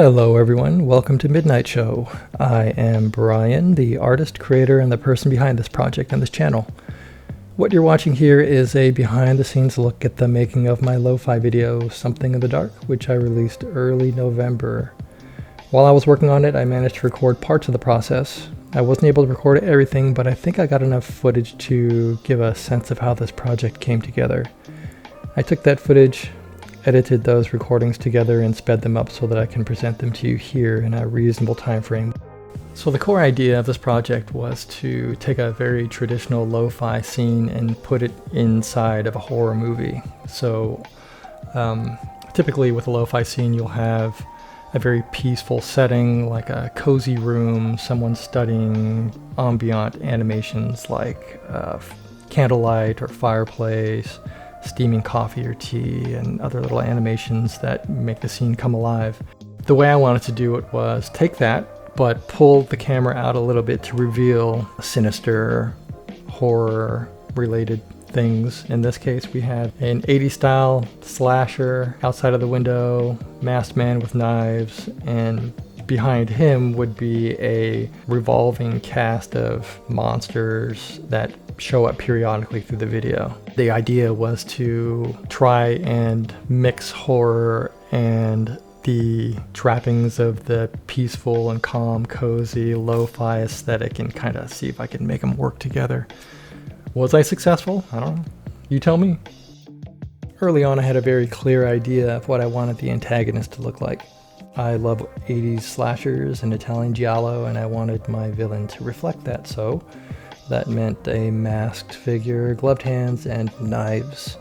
Hello everyone, welcome to Midnight Show. I am Brian, the artist, creator, and the person behind this project and this channel. What you're watching here is a behind-the-scenes look at the making of my lo-fi video, Something in the Dark, which I released early November. While I was working on it, I managed to record parts of the process. I wasn't able to record everything, but I think I got enough footage to give a sense of how this project came together. I took that footage, edited those recordings together, and sped them up so that I can present them to you here in a reasonable time frame. So the core idea of this project was to take a very traditional lo-fi scene and put it inside of a horror movie. So typically with a lo-fi scene you'll have a very peaceful setting, like a cozy room, someone studying ambient animations like candlelight or fireplace, steaming coffee or tea, and other little animations that make the scene come alive. The way I wanted to do it was take that, but pull the camera out a little bit to reveal sinister, horror-related things. In this case, we had an 80s style slasher outside of the window, masked man with knives, and behind him would be a revolving cast of monsters that show up periodically through the video. The idea was to try and mix horror and the trappings of the peaceful and calm, cozy, lo-fi aesthetic and kind of see if I could make them work together. Was I successful? I don't know. You tell me. Early on, I had a very clear idea of what I wanted the antagonist to look like. I love 80s slashers and Italian giallo, and I wanted my villain to reflect that, so that meant a masked figure, gloved hands, and knives.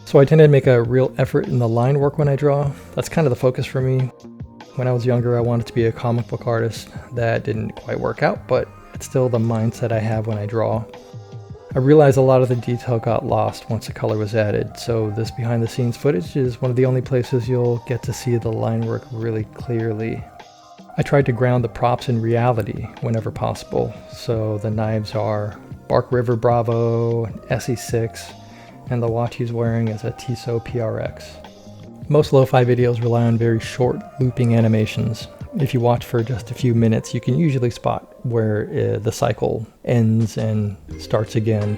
So I tend to make a real effort in the line work when I draw. That's kind of the focus for me. When I was younger, I wanted to be a comic book artist. That didn't quite work out, but it's still the mindset I have when I draw. I realized a lot of the detail got lost once the color was added, so this behind the scenes footage is one of the only places you'll get to see the line work really clearly. I tried to ground the props in reality whenever possible, so the knives are Bark River Bravo, an SE6, and the watch he's wearing is a Tissot PRX. Most lo-fi videos rely on very short looping animations. If you watch for just a few minutes, you can usually spot where the cycle ends and starts again.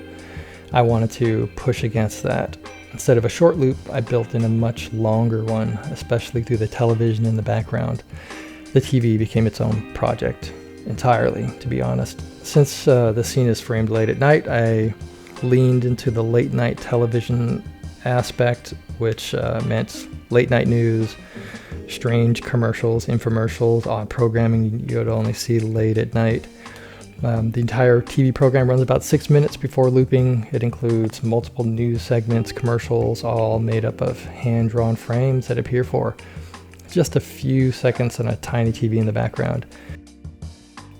I wanted to push against that. Instead of a short loop, I built in a much longer one, especially through the television in the background. The TV became its own project entirely, to be honest. Since the scene is framed late at night, I leaned into the late night television aspect, which meant late night news, strange commercials, infomercials, odd programming you would only see late at night. The entire TV program runs about 6 minutes before looping. It includes multiple news segments, commercials, all made up of hand-drawn frames that appear for just a few seconds on a tiny TV in the background.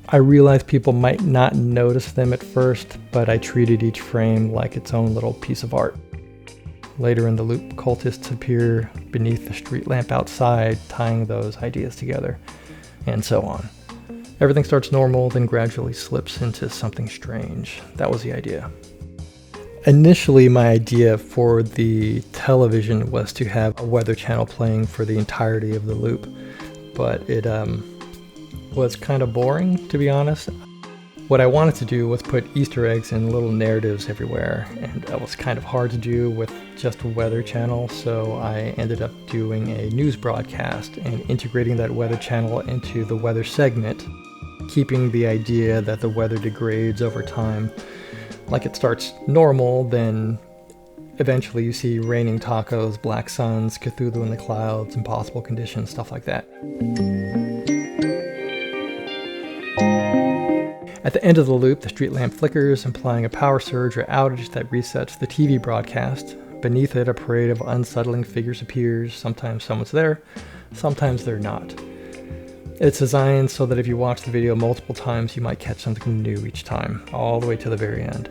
I realized people might not notice them at first, but I treated each frame like its own little piece of art. Later in the loop, cultists appear beneath the street lamp outside, tying those ideas together, and so on. Everything starts normal, then gradually slips into something strange. That was the idea. Initially, my idea for the television was to have a weather channel playing for the entirety of the loop, but it was kind of boring, to be honest. What I wanted to do was put Easter eggs and little narratives everywhere, and that was kind of hard to do with just a weather channel, so I ended up doing a news broadcast and integrating that weather channel into the weather segment, keeping the idea that the weather degrades over time. Like it starts normal, then eventually you see raining tacos, black suns, Cthulhu in the clouds, impossible conditions, stuff like that. At the end of the loop, the street lamp flickers, implying a power surge or outage that resets the TV broadcast. Beneath it, a parade of unsettling figures appears. Sometimes someone's there, sometimes they're not. It's designed so that if you watch the video multiple times, you might catch something new each time, all the way to the very end.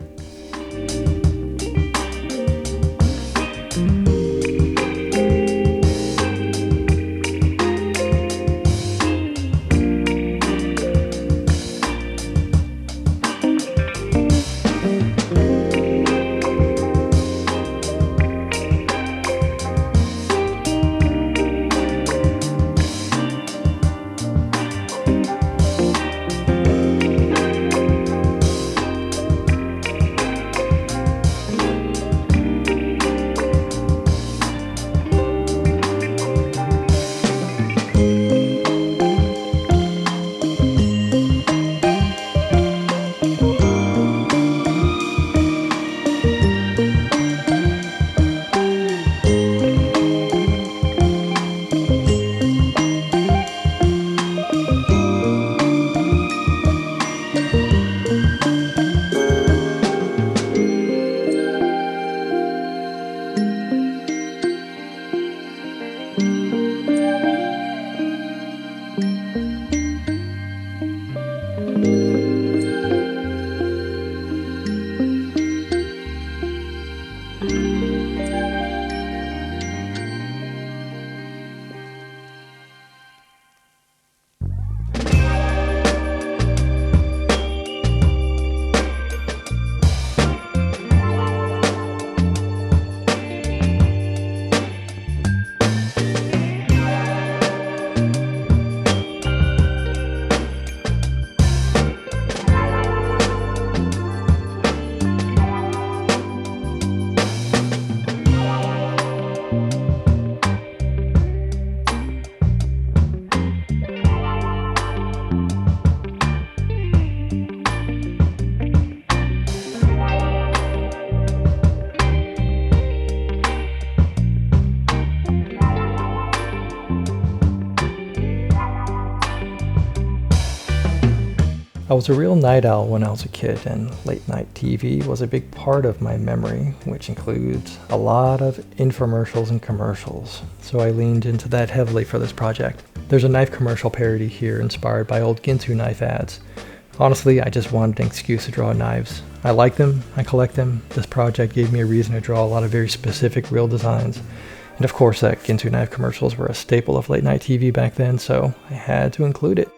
I was a real night owl when I was a kid, and late night TV was a big part of my memory, which includes a lot of infomercials and commercials, so I leaned into that heavily for this project. There's a knife commercial parody here inspired by old Ginsu knife ads. Honestly, I just wanted an excuse to draw knives. I like them, I collect them. This project gave me a reason to draw a lot of very specific real designs. And of course, that Ginsu knife commercials were a staple of late night TV back then, so I had to include it.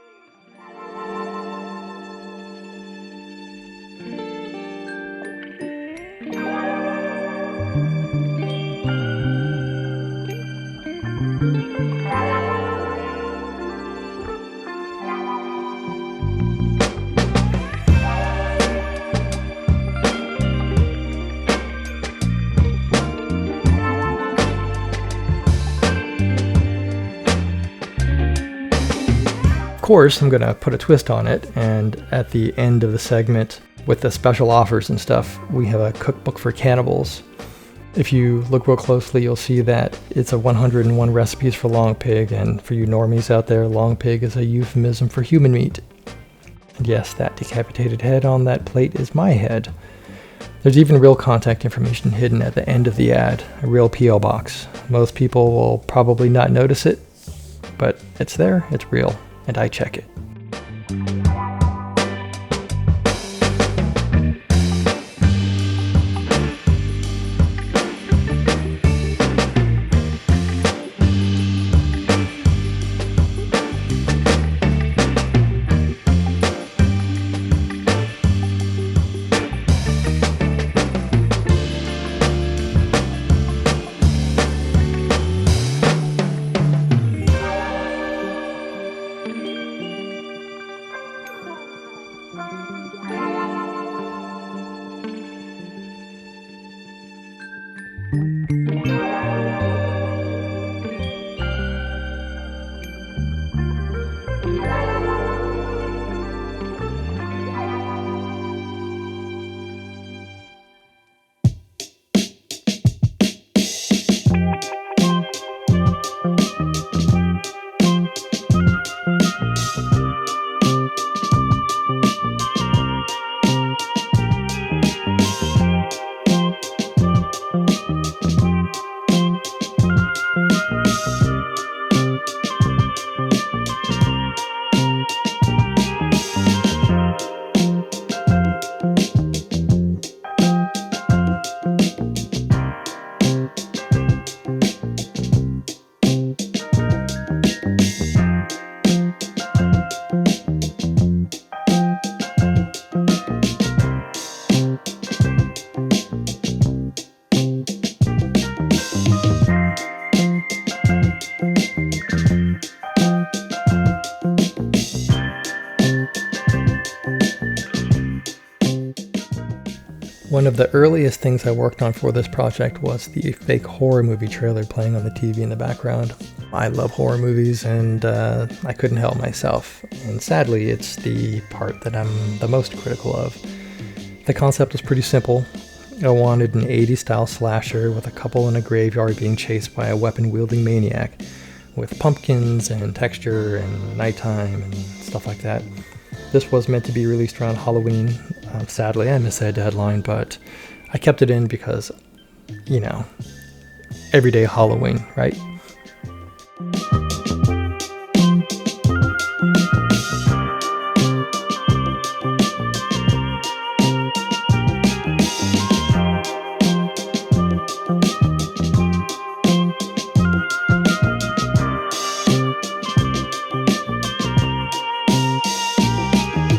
Of course, I'm gonna put a twist on it, and at the end of the segment, with the special offers and stuff, we have a cookbook for cannibals. If you look real closely, you'll see that it's a 101 recipes for long pig, and for you normies out there, long pig is a euphemism for human meat. And yes, that decapitated head on that plate is my head. There's even real contact information hidden at the end of the ad, a real P.O. box. Most people will probably not notice it, but it's there, it's real, and I check it. One of the earliest things I worked on for this project was the fake horror movie trailer playing on the TV in the background. I love horror movies, and I couldn't help myself. And sadly, it's the part that I'm the most critical of. The concept was pretty simple. I wanted an 80s style slasher with a couple in a graveyard being chased by a weapon-wielding maniac, with pumpkins and texture and nighttime and stuff like that. This was meant to be released around Halloween. Sadly, I missed that deadline, but I kept it in because, you know, everyday Halloween, right?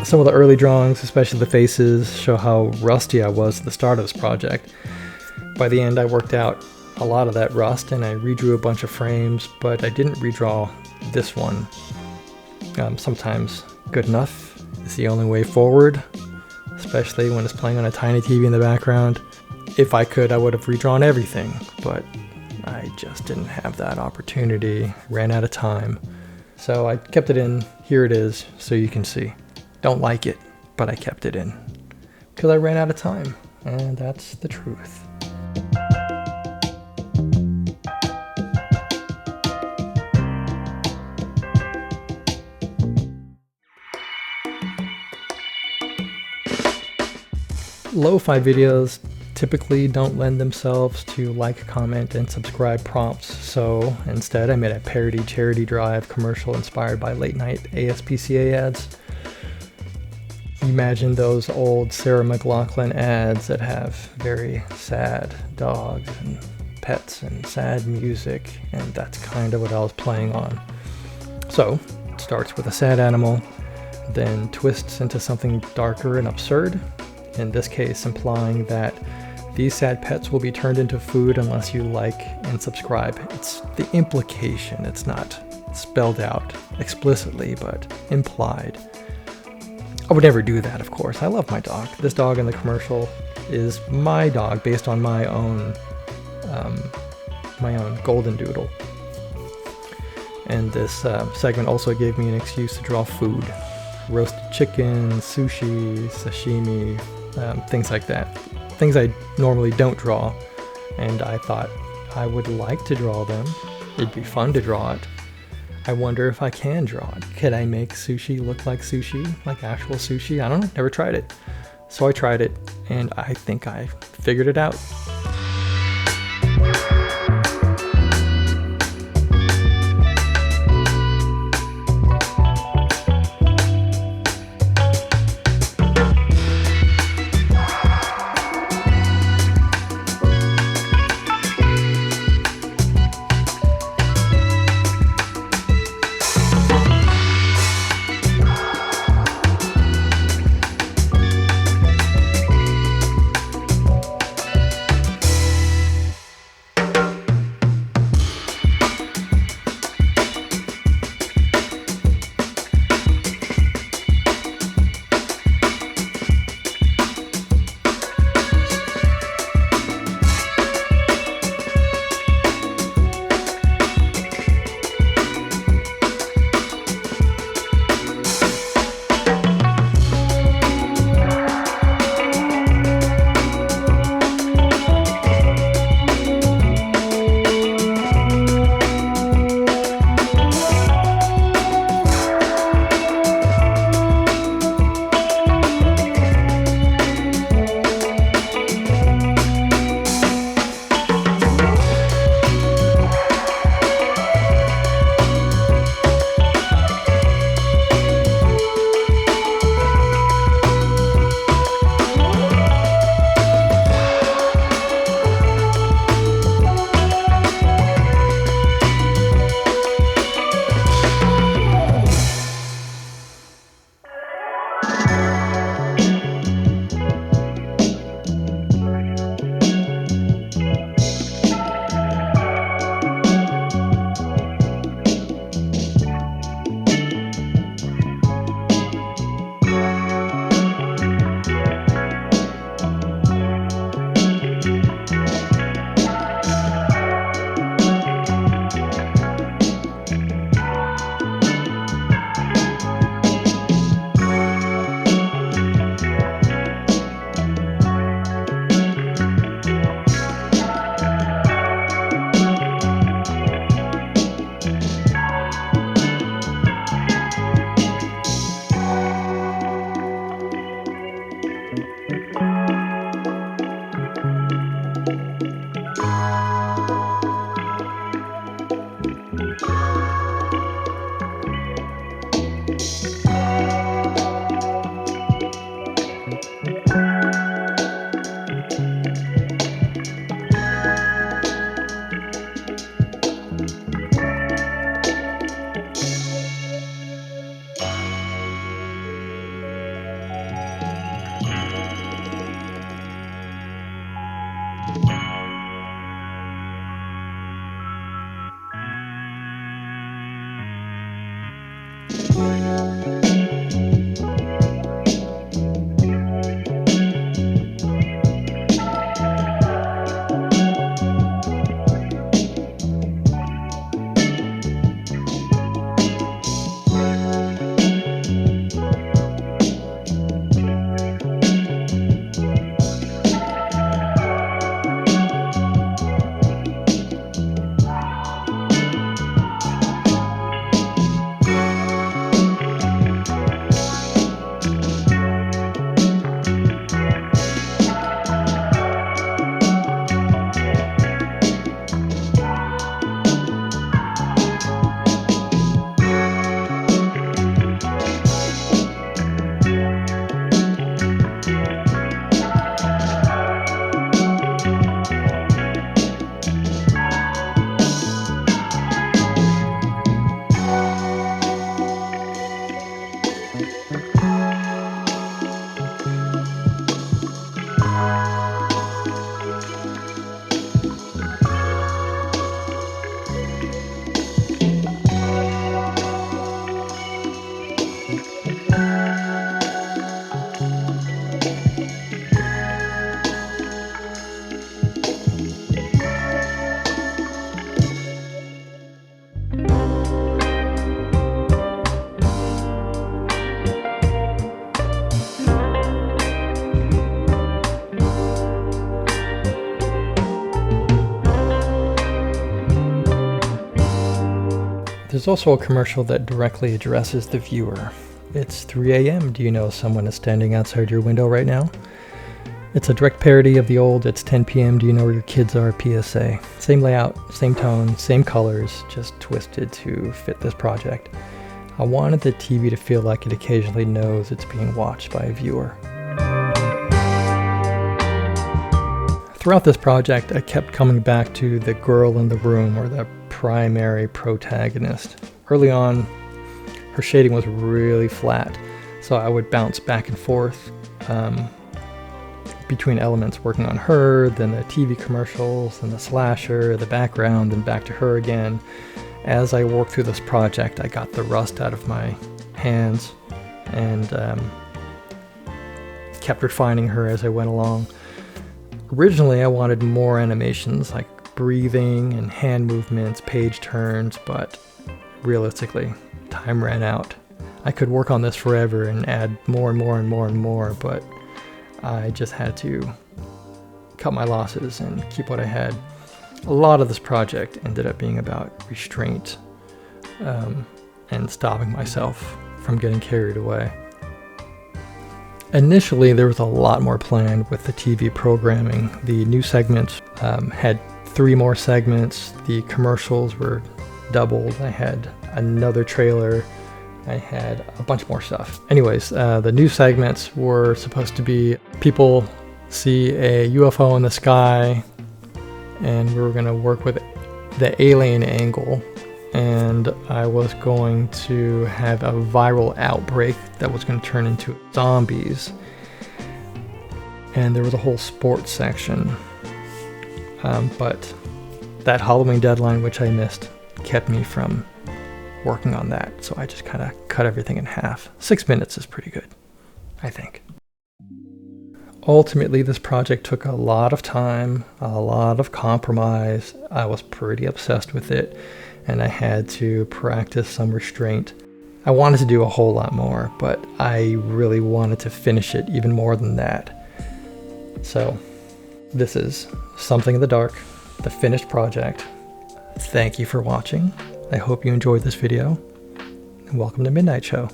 Some of the early drawings, especially the faces, show how rusty I was at the start of this project. By the end, I worked out a lot of that rust and I redrew a bunch of frames, but I didn't redraw this one. Sometimes good enough is the only way forward, especially when it's playing on a tiny TV in the background. If I could, I would have redrawn everything, but I just didn't have that opportunity, ran out of time. So I kept it in. Here it is, so you can see. Don't like it, but I kept it in because I ran out of time, and that's the truth. Lo-fi videos typically don't lend themselves to like, comment, and subscribe prompts, so instead I made a parody charity drive commercial inspired by late night ASPCA ads. Imagine those old Sarah McLachlan ads that have very sad dogs and pets and sad music, and that's kind of what I was playing on. So it starts with a sad animal, then twists into something darker and absurd, in this case implying that these sad pets will be turned into food unless you like and subscribe. It's the implication, it's not spelled out explicitly, but implied. I would never do that, of course. I love my dog. This dog in the commercial is my dog based on my own golden doodle. And this segment also gave me an excuse to draw food. Roasted chicken, sushi, sashimi, things like that. Things I normally don't draw, and I thought I would like to draw them. It'd be fun to draw it. I wonder if I can draw it. Could I make sushi look like sushi, like actual sushi? I don't know, never tried it. So I tried it, and I think I figured it out. There's also a commercial that directly addresses the viewer. It's 3 a.m. Do you know someone is standing outside your window right now? It's a direct parody of the old "It's 10 p.m. Do you know where your kids are" PSA. Same layout, same tone, same colors, just twisted to fit this project. I wanted the TV to feel like it occasionally knows it's being watched by a viewer. Throughout this project, I kept coming back to the girl in the room, or the primary protagonist. Early on, her shading was really flat, so I would bounce back and forth between elements working on her, then the TV commercials, then the slasher, the background, then back to her again. As I worked through this project, I got the rust out of my hands and kept refining her as I went along. Originally, I wanted more animations like breathing and hand movements, page turns, but realistically, time ran out. I could work on this forever and add more and more and more and more, but I just had to cut my losses and keep what I had. A lot of this project ended up being about restraint and stopping myself from getting carried away. Initially, there was a lot more planned with the TV programming. The new segments had 3 more segments. The commercials were doubled. I had another trailer. I had a bunch more stuff. Anyways, the new segments were supposed to be people see a UFO in the sky, and we were going to work with the alien angle, and I was going to have a viral outbreak that was going to turn into zombies, and there was a whole sports section, but that Halloween deadline, which I missed, kept me from working on that, so I just kind of cut everything in half. 6 minutes is pretty good, I think. Ultimately, this project took a lot of time, a lot of compromise. I was pretty obsessed with it, and I had to practice some restraint. I wanted to do a whole lot more, but I really wanted to finish it even more than that. So, this is Something in the Dark, the finished project. Thank you for watching. I hope you enjoyed this video, and welcome to Midnight Show.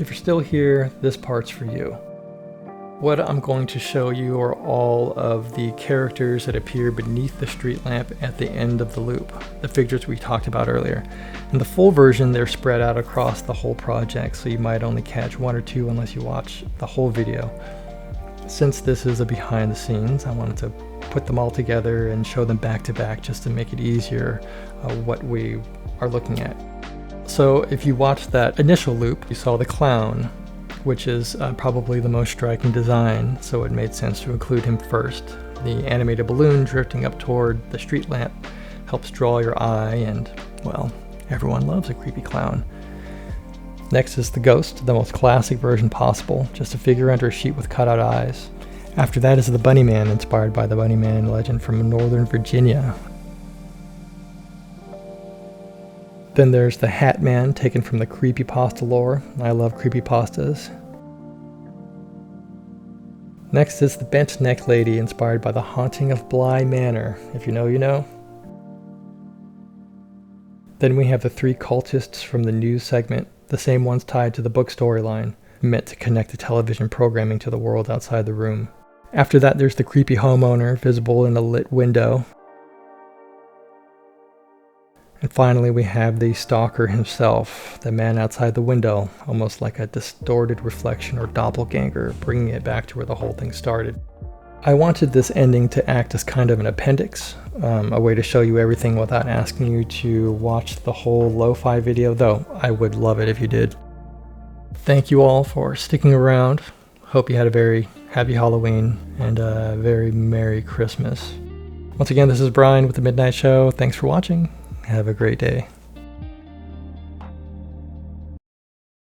If you're still here, this part's for you. What I'm going to show you are all of the characters that appear beneath the street lamp at the end of the loop, the figures we talked about earlier. In the full version, they're spread out across the whole project, so you might only catch one or two unless you watch the whole video. Since this is a behind the scenes, I wanted to put them all together and show them back to back just to make it easier what we are looking at. So if you watched that initial loop, you saw the clown, which is probably the most striking design, so it made sense to include him first. The animated balloon drifting up toward the street lamp helps draw your eye, and, well, everyone loves a creepy clown. Next is the ghost, the most classic version possible, just a figure under a sheet with cutout eyes. After that is the bunny man, inspired by the bunny man legend from Northern Virginia. Then there's the Hat Man, taken from the creepypasta lore. I love creepypastas. Next is the Bent Neck Lady, inspired by the Haunting of Bly Manor. If you know, you know. Then we have the three cultists from the news segment, the same ones tied to the book storyline, meant to connect the television programming to the world outside the room. After that, there's the creepy homeowner, visible in a lit window. And finally, we have the stalker himself, the man outside the window, almost like a distorted reflection or doppelganger, bringing it back to where the whole thing started. I wanted this ending to act as kind of an appendix, a way to show you everything without asking you to watch the whole Lofi video, though I would love it if you did. Thank you all for sticking around. Hope you had a very happy Halloween and a very Merry Christmas. Once again, this is Brian with The Midnight Show. Thanks for watching. Have a great day.